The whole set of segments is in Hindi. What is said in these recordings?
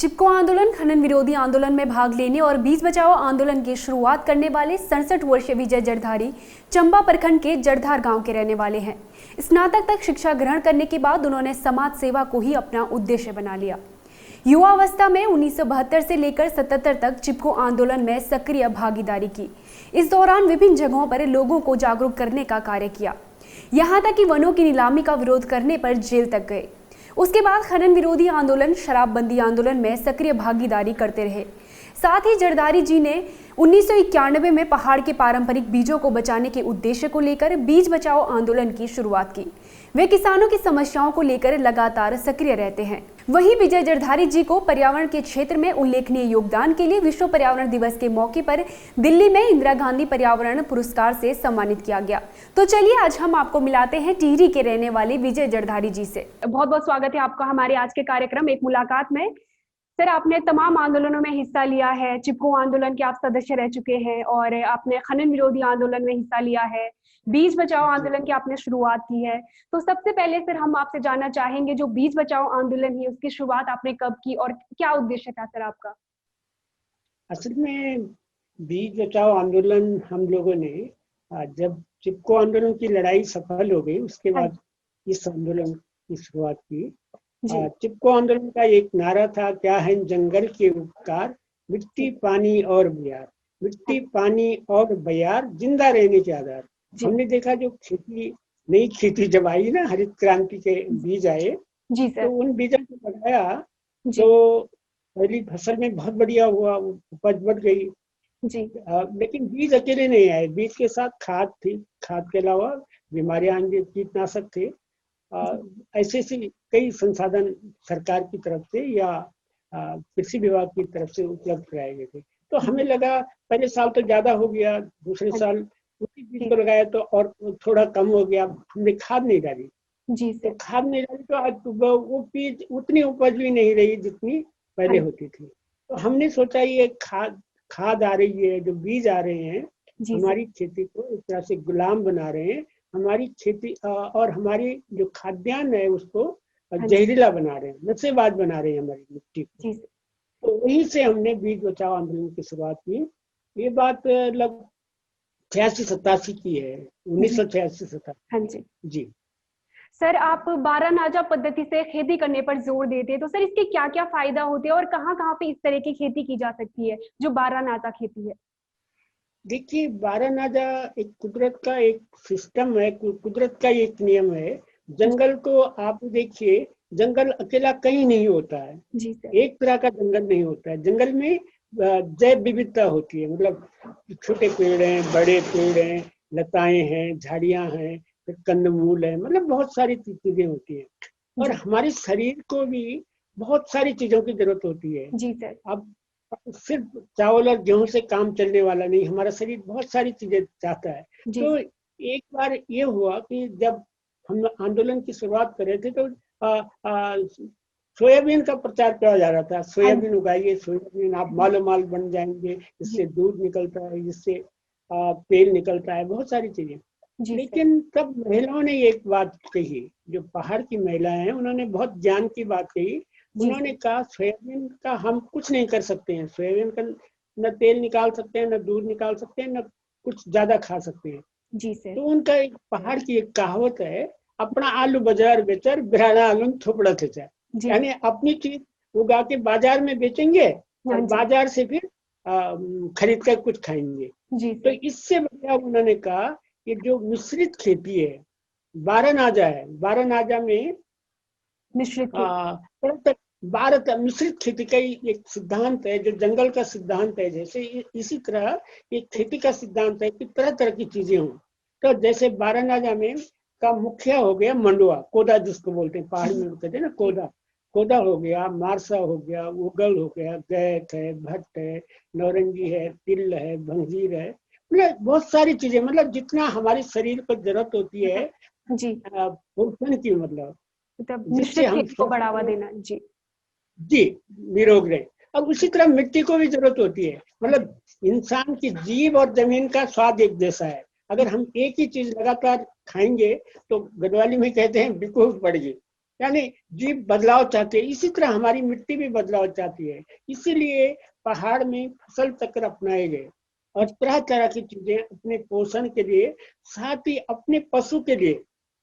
चिपको आंदोलन, खनन विरोधी आंदोलन में भाग लेने और बीज बचाओ आंदोलन की शुरुआत करने वाले 67 वर्षीय विजय जड़धारी चंबा प्रखंड के जड़धार गांव के रहने वाले हैं। स्नातक तक शिक्षा ग्रहण करने के बाद उन्होंने समाज सेवा को ही अपना उद्देश्य बना लिया। युवावस्था में 1972 से लेकर 77 तक चिपको आंदोलन में सक्रिय भागीदारी की। इस दौरान विभिन्न जगहों पर लोगों को जागरूक करने का कार्य किया, यहाँ तक कि वनों की नीलामी का विरोध करने पर जेल तक गए। उसके बाद खनन विरोधी आंदोलन, शराबबंदी आंदोलन में सक्रिय भागीदारी करते रहे। साथ ही जड़धारी जी ने 1991 में पहाड़ के पारंपरिक बीजों को बचाने के उद्देश्य को लेकर बीज बचाओ आंदोलन की शुरुआत की। वे किसानों की समस्याओं को लेकर लगातार सक्रिय रहते हैं। वहीं विजय जड़धारी जी को पर्यावरण के क्षेत्र में उल्लेखनीय योगदान के लिए विश्व पर्यावरण दिवस के मौके पर दिल्ली में इंदिरा गांधी पर्यावरण पुरस्कार से सम्मानित किया गया। तो चलिए आज हम आपको मिलाते हैं टिहरी के रहने वाले विजय जड़धारी जी से। बहुत बहुत स्वागत है आपका हमारे आज के कार्यक्रम एक मुलाकात में। सर, आपने तमाम आंदोलनों में हिस्सा लिया है। चिपको आंदोलन के आप सदस्य रह चुके हैं और आपने खनन विरोधी आंदोलन में हिस्सा लिया है। बीज बचाओ आंदोलन की आपने शुरुआत की है। तो सबसे पहले सर हम आपसे जानना चाहेंगे, जो बीज बचाओ आंदोलन है उसकी शुरुआत आपने कब की और क्या उद्देश्य था सर आपका? असल में बीज बचाओ आंदोलन हम लोगों ने जब चिपको आंदोलन की लड़ाई सफल हो गई उसके बाद इस आंदोलन की शुरुआत की। चिपको आंदोलन का एक नारा था, क्या है जंगल के उपकार, मिट्टी पानी और बयार, मिट्टी पानी और बयार जिंदा रहने के आधार। हमने देखा जो नई खेती जब आई ना, हरित क्रांति के बीज आए तो उन बीजों को लगाया तो पहली फसल में बहुत बढ़िया हुआ, उपज बढ़ गई। लेकिन बीज अकेले नहीं आए, बीज के साथ खाद थी, खाद के अलावा बीमारियां आएंगे, कीटनाशक थे। ऐसे कई संसाधन सरकार की तरफ से या कृषि विभाग की तरफ से उपलब्ध कराए गए थे। तो हमें लगा पहले साल तो ज्यादा हो गया, दूसरे साल उसी बीज को लगाया तो और थोड़ा कम हो गया। हमने खाद नहीं डाली तो खाद नहीं डाली तो आज वो बीज उतनी उपज भी नहीं रही जितनी पहले होती थी। तो हमने सोचा ये खाद आ रही है, जो बीज आ रहे हैं हमारी खेती को इस तरह से गुलाम बना रहे हैं, हमारी खेती और हमारी जो खाद्यान्न है उसको जहरीला बना रहे हैं, नशेबाज बना रहे हैं हमारी मिट्टी को। तो वहीं से हमने बीज बचाओ आंदोलन की शुरुआत की। ये बात लगभग 86-87 की है, 1986-87। जी सर, आप बारानाजा पद्धति से खेती करने पर जोर देते हैं, तो सर इसके क्या क्या फायदा होते हैं और कहाँ कहाँ पे इस तरह की खेती की जा सकती है जो बारानाजा खेती है? देखिए, बारानाजा एक कुदरत का एक सिस्टम है, कुदरत का एक नियम है। जंगल को आप देखिए, जंगल अकेला कहीं नहीं होता है, एक तरह का जंगल नहीं होता है। जंगल में जैव विविधता होती है, मतलब छोटे पेड़ हैं, बड़े पेड़ हैं, लताएं हैं, झाड़ियां हैं, फिर कंदमूल है, मतलब बहुत सारी चीजें होती हैं। और हमारे शरीर को भी बहुत सारी चीजों की जरूरत होती है। जी सर। अब सिर्फ चावल और गेहूं से काम चलने वाला नहीं, हमारा शरीर बहुत सारी चीजें चाहता है। तो एक बार ये हुआ कि जब हम आंदोलन की शुरुआत कर रहे थे तो सोयाबीन का प्रचार किया जा रहा था। सोयाबीन उगाइए, सोयाबीन आप मालो माल बन जाएंगे, इससे दूध निकलता है, इससे तेल निकलता है, बहुत सारी चीजें। लेकिन तब महिलाओं ने एक बात कही, जो पहाड़ की महिलाएं हैं उन्होंने बहुत ज्ञान की बात कही। उन्होंने कहा सोयाबीन का हम कुछ नहीं कर सकते हैं, सोयाबीन का न तेल निकाल सकते हैं, न दूध निकाल सकते हैं, न कुछ ज्यादा खा सकते हैं। तो उनका एक पहाड़ की एक कहावत है, अपना आलू बाजार बेचर बिराना आलू थोपड़ा थे, यानी अपनी चीज उगा के बाजार में बेचेंगे और बाजार से फिर खरीद कर कुछ खाएंगे। तो इससे बढ़िया उन्होंने कहा कि जो मिश्रित खेती है, बारानाजा है, बारानाजा में मिश्रित खेती का एक सिद्धांत है, जो जंगल का सिद्धांत है। जैसे इसी तरह एक खेती का सिद्धांत है कि तरह तरह की चीजें हों। तो जैसे बारानाजा में का मुखिया हो गया मंडुआ, कोदा जिसको बोलते हैं, पहाड़ में कहते हैं ना कोदा, कोदा हो गया, मारसा हो गया, उगल हो गया, गैत है, भट्ट है, नौरंगी है, तिल है, भंजीर है, मतलब बहुत सारी चीजें, मतलब जितना हमारे शरीर को जरूरत होती है पोषण की, मतलब जिससे हम को बढ़ावा देना। जी निरोग रहे। अब उसी तरह मिट्टी को भी जरूरत होती है, मतलब इंसान की जीभ और जमीन का स्वाद एक जैसा है। अगर हम एक ही चीज लगातार खाएंगे तो गढ़वाली में कहते हैं बेवकूफ पड़ गई, यानी जीव बदलाव चाहते हैं, इसी तरह हमारी मिट्टी भी बदलाव चाहती है। इसीलिए पहाड़ में फसल चक्र अपनाए गए और तरह तरह की चीजें अपने पोषण के लिए, साथ ही अपने पशु के लिए।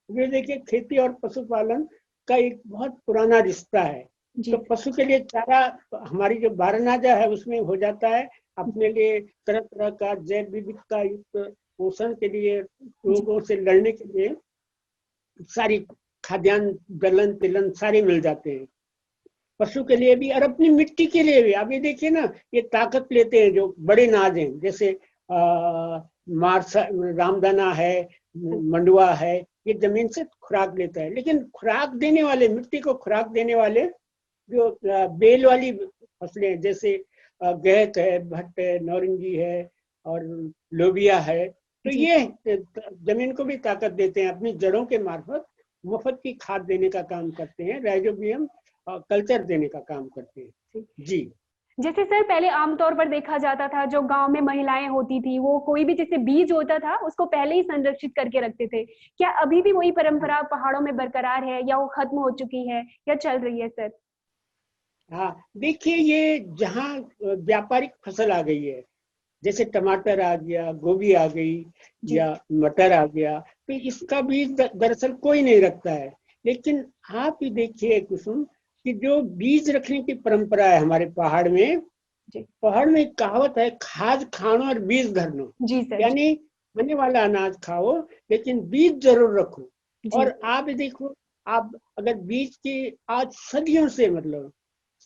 ये देखिए, खेती और पशुपालन का एक बहुत पुराना रिश्ता है। जी तो पशु के लिए चारा हमारी जो बारनाजा है उसमें हो जाता है, अपने लिए तरह तरह का जैव विविधता युक्त पोषण के लिए, रोगों से लड़ने के लिए सारी खाद्यान्न, दलहन तिलहन सारे मिल जाते हैं। पशु के लिए भी और अपनी मिट्टी के लिए भी। आप ये देखिए ना, ये ताकत लेते हैं जो बड़े नाज हैं, जैसे मारसा, रामदाना है, मंडुआ है, ये जमीन से खुराक लेता है। लेकिन खुराक देने वाले, मिट्टी को खुराक देने वाले जो बेल वाली फसलें, जैसे गहत है, भट्ट है, नौरंगी है और लोबिया है, तो ये जमीन को भी ताकत देते हैं। अपनी जड़ों के मार्फत मुफ्त की खाद देने का काम करते हैं, राइजोबियम कल्चर देने का काम करते हैं। जी, जैसे सर पहले आमतौर पर देखा जाता था, जो गांव में महिलाएं होती थी वो कोई भी जैसे बीज होता था उसको पहले ही संरक्षित करके रखते थे। क्या अभी भी वही परंपरा पहाड़ों में बरकरार है या वो खत्म हो चुकी है या चल रही है सर? हाँ देखिए, ये जहाँ व्यापारिक फसल आ गई है, जैसे टमाटर आ गया, गोभी आ गई या मटर आ गया, तो इसका बीज दरअसल कोई नहीं रखता है। लेकिन आप ही देखिए कुसुम, कि जो बीज रखने की परंपरा है हमारे पहाड़ में, पहाड़ में एक कहावत है, खाद खानो और बीज धरनो। जी सर। यानी बने वाला अनाज खाओ लेकिन बीज जरूर रखो। और आप देखो, आप अगर बीज की आज सदियों से, मतलब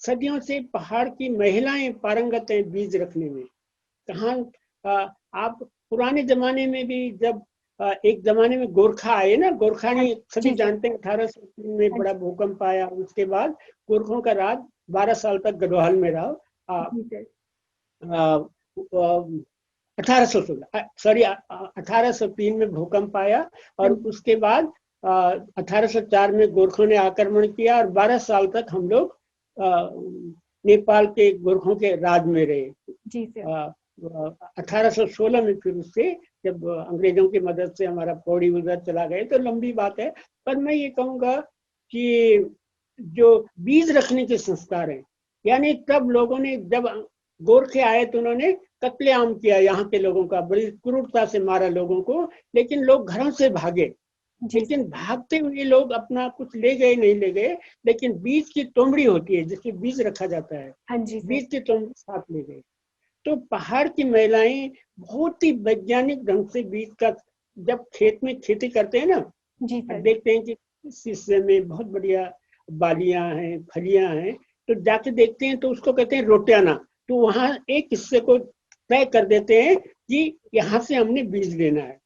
सदियों से पहाड़ की महिलाएं पारंगत हैं बीज रखने में। कहाँ आप पुराने जमाने में भी, जब एक जमाने में गोरखा आए ना, गोरखानी सभी जानते हैं, 1803 में बड़ा भूकंप आया, उसके बाद गोरखों का राज 12 साल तक गढ़वाल में रहा। 1816 सॉरी 1803 में भूकंप आया और उसके बाद 1804 में गोरखों ने आक्रमण किया और 12 साल तक हम लोग नेपाल के गोरखों के राज में रहे। जी सर। 1816 में फिर उससे जब अंग्रेजों की मदद से हमारा पौड़ी उधर चला गए, तो लंबी बात है। पर मैं ये कहूँगा कि जो बीज रखने के संस्कार हैं, यानी तब लोगों ने, जब गोरखे आए तो उन्होंने कत्लेआम किया यहाँ के लोगों का, बड़ी क्रूरता से मारा लोगों को, लेकिन लोग घरों से भागे। लेकिन भागते हुए लोग अपना कुछ ले गए, नहीं ले गए, लेकिन बीज की तोमड़ी होती है जिसमें बीज रखा जाता है, बीज की तोमड़ी साथ ले गए। तो पहाड़ की महिलाएं बहुत ही वैज्ञानिक ढंग से बीज का, जब खेत में खेती करते हैं ना, देखते हैं कि इस हिस्से में बहुत बढ़िया बालियां हैं, फलियां हैं, तो जाके देखते हैं तो उसको कहते हैं रोटियाना। तो वहां एक हिस्से को तय कर देते हैं कि यहाँ से हमने बीज लेना है।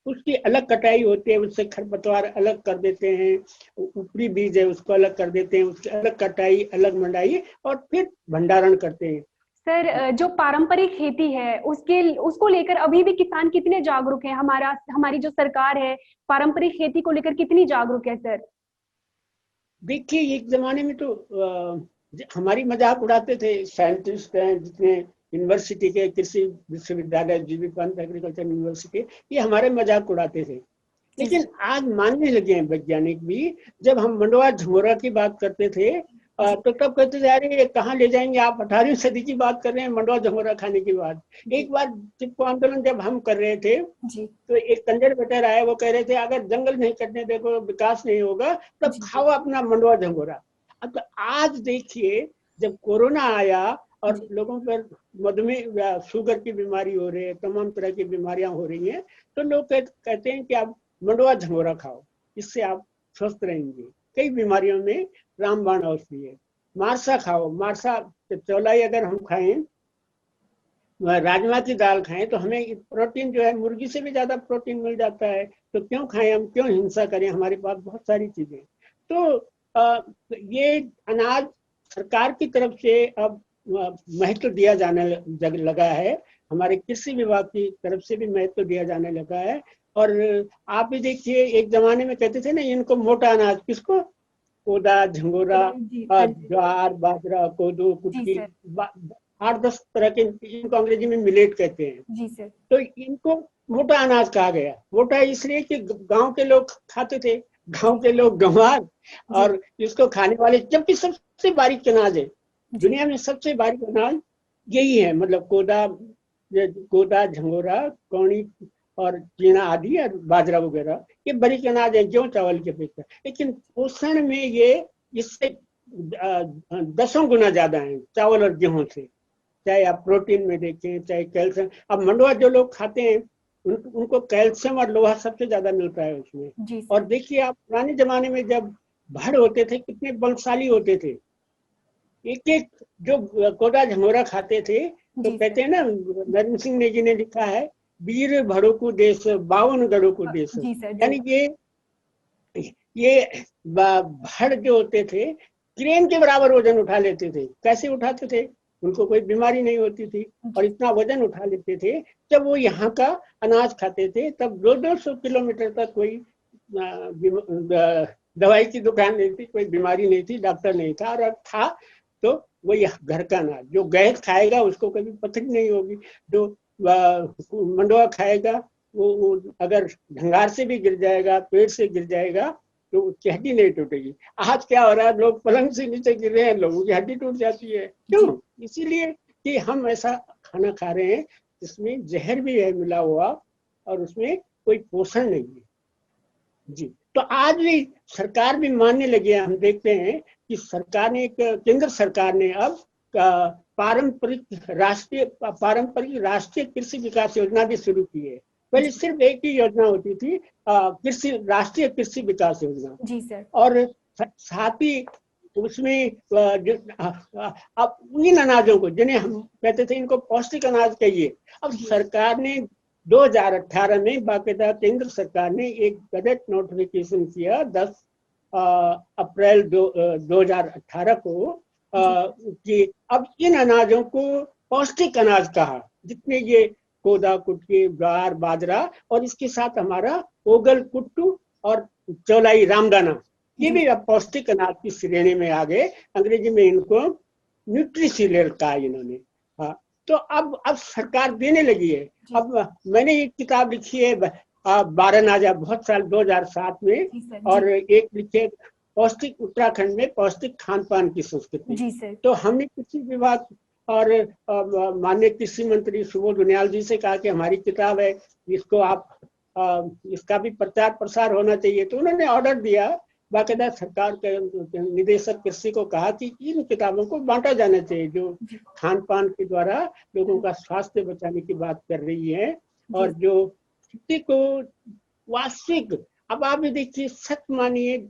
उसकी अलग कटाई होती है, उससे खरपतवार अलग कर देते हैं, ऊपरी बीज है उसको अलग कर देते हैं, उसकी अलग कटाई, अलग मंडाई और फिर भंडारण करते हैं। सर जो पारंपरिक खेती है उसको लेकर अभी भी किसान कितने जागरूक हैं? हमारी जो सरकार है पारंपरिक खेती को लेकर कितनी जागरूक है सर? देखिए, एक जमाने में तो हमारी मजाक उड़ाते थे साइंटिस्ट हैं जितने यूनिवर्सिटी के, कृषि विश्वविद्यालय, जीबी पंत एग्रीकल्चर यूनिवर्सिटी, ये हमारे मजाक उड़ाते थे। लेकिन आज मानने लगे हैं वैज्ञानिक भी। जब हम मंडवा झंगोरा की बात करते थे तो तब कहते थे, अरे कहाँ ले जाएंगे आप, 18वीं सदी की बात कर रहे हैं, मंडवा झंगोरा खाने की बात। एक बार चिपको आंदोलन जब हम कर रहे थे तो एक कंजरवेटर आया, वो कह रहे थे अगर जंगल नहीं कटने देखो विकास नहीं होगा, तब खाओ अपना मंडवा झंगोरा। अब तो आज देखिए, जब कोरोना आया और लोगों पर मधुमेह, शुगर की बीमारी हो रही है, तमाम तरह की बीमारियां हो रही हैं, तो लोग कहते हैं कि आप मंडवा झंगोरा खाओ, इससे आप स्वस्थ रहेंगे। कई बीमारियों में रामबाण औषधि है। मारसा खाओ, मारसा चौलाई अगर हम खाएं, राजमा की दाल खाएं, तो हमें प्रोटीन जो है मुर्गी से भी ज्यादा प्रोटीन मिल जाता है। तो क्यों खाएं हम, क्यों हिंसा करें, हमारे पास बहुत सारी चीजें। तो ये अनाज सरकार की तरफ से अब महत्व दिया जाने लगा है, हमारे कृषि विभाग की तरफ से भी महत्व दिया जाने लगा है। और आप भी देखिए, एक जमाने में कहते थे ना इनको मोटा अनाज, किसको, कोदा, झंगोरा, ज्वार, बाजरा, कोदो, कुटकी, 8-10 तरह के, इनको अंग्रेजी में मिलेट कहते हैं। जी सर। तो इनको मोटा अनाज कहा गया। मोटा इसलिए कि गांव के लोग खाते थे, गांव के लोग गंवार और इसको खाने वाले, जबकि सबसे बारीक अनाज है दुनिया में, सबसे बारीक अनाज यही है। मतलब कोदा, झंगोरा, कौड़ी और चीना आदि और बाजरा वगैरह ये बारीक अनाज है गेहूं चावल की अपेक्षा, लेकिन पोषण में ये इससे 10 गुना ज्यादा है चावल और गेहूं से। चाहे आप प्रोटीन में देखें, चाहे कैल्शियम। अब मंडुआ जो लोग खाते हैं उनको कैल्शियम और लोहा सबसे ज्यादा मिलता है उसमें। और देखिए आप पुराने जमाने में जब भड़ होते थे कितने बलशाली होते थे। एक एक जो कोदा झंगोरा खाते थे तो कहते हैं ना, नरेंद्र सिंह ने जी ने लिखा है, वीर भड़ों को देश 52 गढ़ों को देश। यानी ये भड़ जो होते थे क्रेन के बराबर वजन उठा लेते थे। कैसे उठाते थे? उनको कोई बीमारी नहीं होती थी और इतना वजन उठा लेते थे। जब वो यहाँ का अनाज खाते थे तब 200 किलोमीटर तक कोई दवाई की दुकान नहीं थी, कोई बीमारी नहीं थी, डॉक्टर नहीं था। और था तो वो घर का अनाज, जो गैस खाएगा उसको कभी पथरी नहीं होगी, जो मंडुआ खाएगा वो अगर ढंगार से भी गिर जाएगा, पेड़ से गिर जाएगा तो उसकी हड्डी नहीं टूटेगी। आज क्या हो रहा है, लोग पलंग से नीचे गिर रहे हैं, लोगों की हड्डी टूट जाती है। क्यों? इसीलिए कि हम ऐसा खाना खा रहे हैं जिसमें जहर भी है मिला हुआ और उसमें कोई पोषण नहीं है। जी, तो आज भी सरकार भी मानने लगी है। हम देखते हैं कि सरकार ने, केंद्र सरकार ने अब पारंपरिक राष्ट्रीय कृषि विकास योजना भी शुरू की है। पहले सिर्फ एक ही योजना होती थी, राष्ट्रीय कृषि विकास योजना। जी सर। और साथ ही उसमें अब उन अनाजों को जिन्हें हम कहते थे इनको पौष्टिक अनाज कहिए, अब सरकार ने 2018 में बाकायदा केंद्र सरकार ने एक गजट नोटिफिकेशन किया 10 अप्रैल 2018 को कि अब इन अनाजों को पौष्टिक अनाज कहा, जितने ये कोदा, कुटकी, ज्वार, बाजरा और इसके साथ हमारा ओगल, कुट्टू और चौलाई, रामदाना, ये भी अब पौष्टिक अनाज की श्रेणी में आ गए। अंग्रेजी में इनको न्यूट्रिसीरियल कहा इन्होंने। हाँ, तो अब सरकार देने लगी है। अब मैंने एक किताब लिखी है 12 नाजा, बहुत साल 2007 में, और एक लिखे पौष्टिक उत्तराखंड में पौष्टिक खान पान की संस्कृति। तो हमने कृषि विभाग और माननीय कृषि मंत्री सुबोध उनियाल जी से कहा कि हमारी किताब है, इसको आप इसका भी प्रचार प्रसार होना चाहिए। तो उन्होंने ऑर्डर दिया, बाकायदा सरकार के निदेशक कृषि को कहा कि इन किताबों को बांटा जाना चाहिए, जो खान पान के द्वारा लोगों का स्वास्थ्य बचाने की बात कर रही है और जो खेती को वास्तविक। अब आप भी देखिए, सच मानिए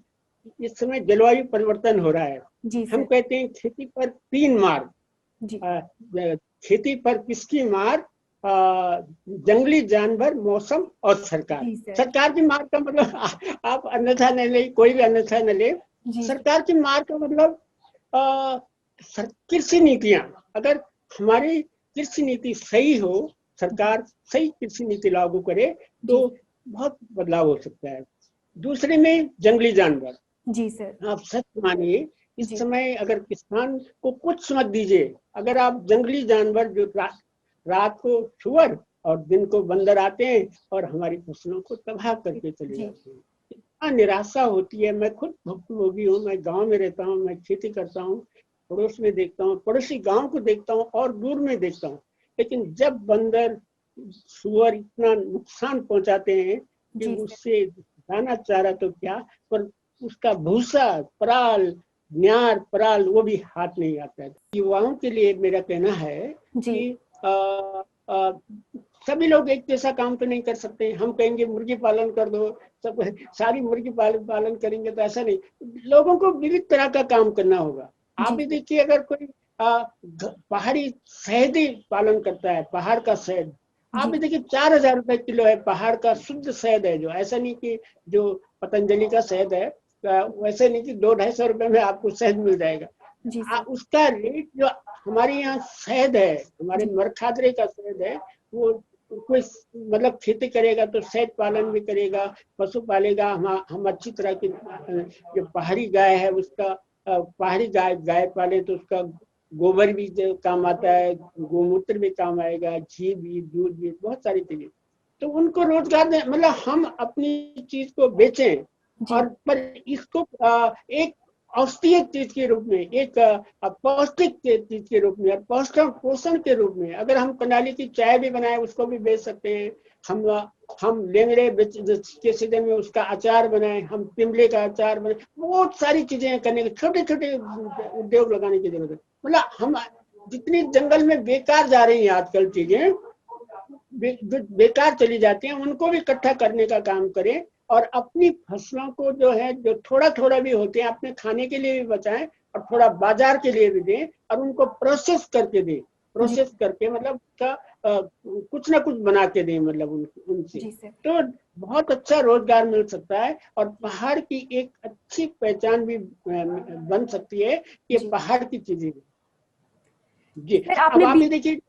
इस समय जलवायु परिवर्तन हो रहा है। हम कहते हैं खेती पर 3 मार। खेती पर किसकी मार? जंगली जानवर, मौसम और सरकार। सरकार की मार का मतलब आप अन्यथा न ले, कोई भी अन्यथा न ले। सरकार की मार का मतलब कृषि नीतियां, अगर हमारी कृषि नीति सही हो, सरकार सही कृषि नीति लागू करे तो बहुत बदलाव हो सकता है। दूसरे में जंगली जानवर। जी सर, आप सच मानिए इस समय अगर किसान को कुछ मत दीजिए, अगर आप जंगली जानवर जो रात को सुअर और दिन को बंदर आते हैं और हमारी फसलों को तबाह करके चले जाते हैं, इतना निराशा होती है। मैं खुद भुक्तभोगी हूँ, मैं गांव में रहता हूँ, मैं खेती करता हूँ, पड़ोस में देखता हूँ, पड़ोसी गांव को देखता हूँ और दूर में देखता हूँ। लेकिन जब बंदर, सुअर इतना नुकसान पहुंचाते हैं कि उससे दाना चारा तो क्या, पर उसका भूसा, पराल, न्यार, पराल वो भी हाथ नहीं आता है। युवाओं के लिए मेरा कहना है कि सभी लोग एक जैसा काम तो नहीं कर सकते। हम कहेंगे मुर्गी पालन कर दो, सब सारी मुर्गी पालन करेंगे तो ऐसा नहीं, लोगों को विविध तरह का काम करना होगा। आप भी देखिए, अगर कोई पहाड़ी शहद पालन करता है, पहाड़ का शहद, आप भी देखिए 4000 रुपए किलो है, पहाड़ का शुद्ध शहद है, जो ऐसा नहीं कि जो पतंजलि का शहद है वैसे नहीं कि 200-250 रुपए में आपको शहद मिल जाएगा। उसका रेट जो हमारे यहाँ शहद है, हमारे मरखादरे का शहद है, वो कोई मतलब खेती करेगा तो शहद पालन भी करेगा, पशु पालेगा। हम अच्छी तरह की जो पहाड़ी गाय है उसका, पहाड़ी गाय पाले तो उसका गोबर भी काम आता है, गोमूत्र भी काम आएगा, घी भी, दूध भी, बहुत सारी चीजें। तो उनको रोजगार दें, मतलब हम अपनी चीज को बेचें, और पर इसको एक औषधीय चीज के रूप में, एक पौष्टिक चीज के रूप में और पौष्टिक पोषण के रूप में, अगर हम कंडाली की चाय भी बनाए उसको भी बेच सकते हैं। हम लेंगड़े के सीजन में उसका अचार बनाए, हम तिमले का अचार बनाए, बहुत सारी चीजें करने के, छोटे छोटे उद्योग लगाने की जरूरत है। मतलब हम जितनी जंगल में बेकार जा रही हैं आजकल चीजें, जो बेकार चली जाती हैं, उनको भी इकट्ठा करने का काम करें और अपनी फसलों को जो है, जो थोड़ा थोड़ा भी होते हैं, अपने खाने के लिए भी बचाएं और थोड़ा बाजार के लिए भी दें और उनको प्रोसेस करके दें। प्रोसेस करके मतलब उसका कुछ ना कुछ बना के दें, मतलब उनसे तो बहुत अच्छा रोजगार मिल सकता है और पहाड़ की एक अच्छी पहचान भी बन सकती है, ये पहाड़ की चीजें। जी अब आप ये देखिए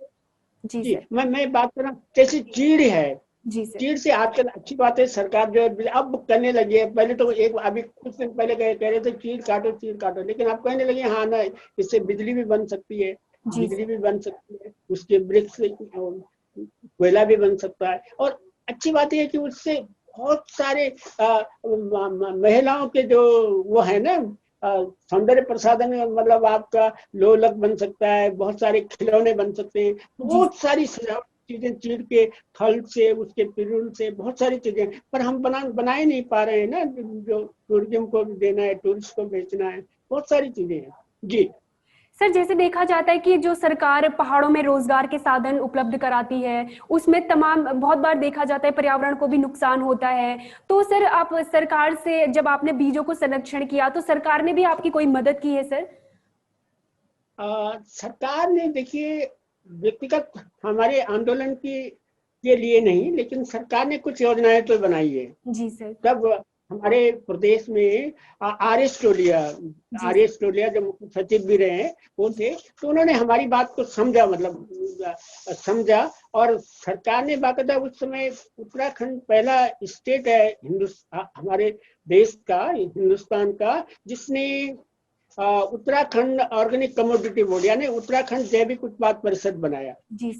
जी, मैं बात कर रहा हूँ, जैसे चीड़ है, चीड़ से आजकल अच्छी बात है, सरकार जो है अब करने लगी है। पहले तो अभी कुछ दिन पहले कह रहे थे चीड़ काटो, लेकिन अब कहने लगे हाँ ना, इससे बिजली भी बन सकती है, बिजली भी बन सकती है, उसके वृक्ष से कोयला भी बन सकता है। और अच्छी बात यह है कि उससे बहुत सारे महिलाओं के जो वो है ना, सौंदर्य प्रसाधन, मतलब आपका लोलक बन सकता है, बहुत सारे खिलौने बन सकते हैं, बहुत सारी सजावट चीजें चीड़ के फल से, उसके पिरुल से, बहुत सारी चीजें, पर हम बना ही नहीं पा रहे हैं ना, जो टूरिज्म को देना है, टूरिस्ट को बेचना है, बहुत सारी चीजें हैं। जी सर, जैसे देखा जाता है कि जो सरकार पहाड़ों में रोजगार के साधन उपलब्ध कराती है, उसमें तमाम बहुत बार देखा जाता है पर्यावरण को भी नुकसान होता है। तो सर, आप सरकार से जब आपने बीजों को संरक्षण किया तो सरकार ने भी आपकी कोई मदद की है सर? सरकार ने देखिए व्यक्तिगत हमारे आंदोलन के लिए नहीं, लेकिन सरकार ने कुछ योजनाएं तो बनाई है। जी सर। तब हमारे प्रदेश में आर.एस. टोलिया जो मुख्य सचिव भी रहे हैं वो थे, तो उन्होंने हमारी बात को समझा, मतलब समझा, और सरकार ने बाकायदा उस समय, उत्तराखंड पहला स्टेट है हमारे देश का, हिंदुस्तान का, जिसने उत्तराखंड ऑर्गेनिक कमोडिटी बोर्ड यानी उत्तराखंड जैविक उत्पाद परिषद बनाया।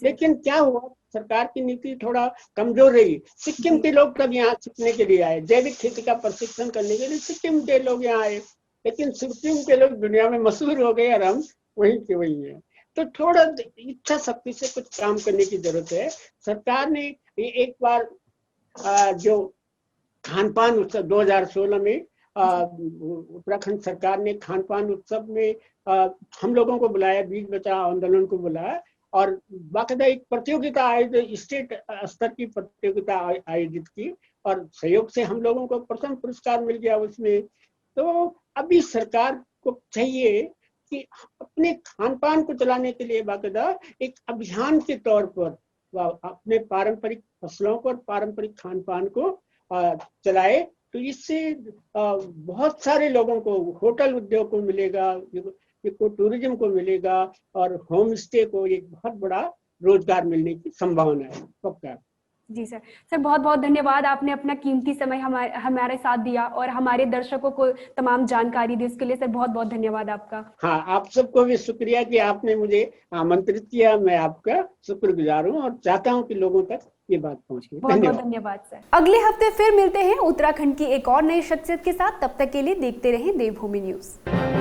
लेकिन क्या हुआ, सरकार की नीति थोड़ा कमजोर रही। सिक्किम के लोग तब यहाँ सीखने के लिए आए, जैविक खेती का प्रशिक्षण करने के लिए सिक्किम के लोग यहाँ आए, लेकिन सिक्किम के लोग दुनिया में मशहूर हो गए और हम वहीं के वहीं हैं। तो थोड़ा इच्छा शक्ति से कुछ काम करने की जरूरत है। सरकार ने एक बार जो खान पान उत्सव 2016 में उत्तराखंड सरकार ने खान पान उत्सव में हम लोगों को बुलाया, बीज बचाओ आंदोलन को बुलाया और बाकायदा एक प्रतियोगिता आयोजित, स्टेट स्तर की प्रतियोगिता आयोजित की और सहयोग से हम लोगों को प्रथम पुरस्कार मिल गया उसमें। तो अभी सरकार को चाहिए कि अपने खान पान को चलाने के लिए बाकायदा एक अभियान के तौर पर अपने पारंपरिक फसलों को और पारंपरिक खान पान को चलाए। तो इससे बहुत सारे लोगों को, होटल उद्योग को मिलेगा, इको टूरिज्म को मिलेगा और होम स्टे को एक बहुत बड़ा रोजगार मिलने की संभावना है पक्का। जी सर। सर, बहुत बहुत धन्यवाद, आपने अपना कीमती समय हमारे साथ दिया और हमारे दर्शकों को तमाम जानकारी दी, उसके लिए सर बहुत बहुत धन्यवाद आपका। हाँ, आप सबको भी शुक्रिया कि आपने मुझे आमंत्रित किया, मैं आपका शुक्रगुजार हूँ और चाहता हूँ कि लोगों तक ये बात पहुंचे। बहुत बहुत धन्यवाद सर। अगले हफ्ते फिर मिलते हैं उत्तराखंड की एक और नई शख्सियत के साथ, तब तक के लिए देखते रहें देवभूमि न्यूज।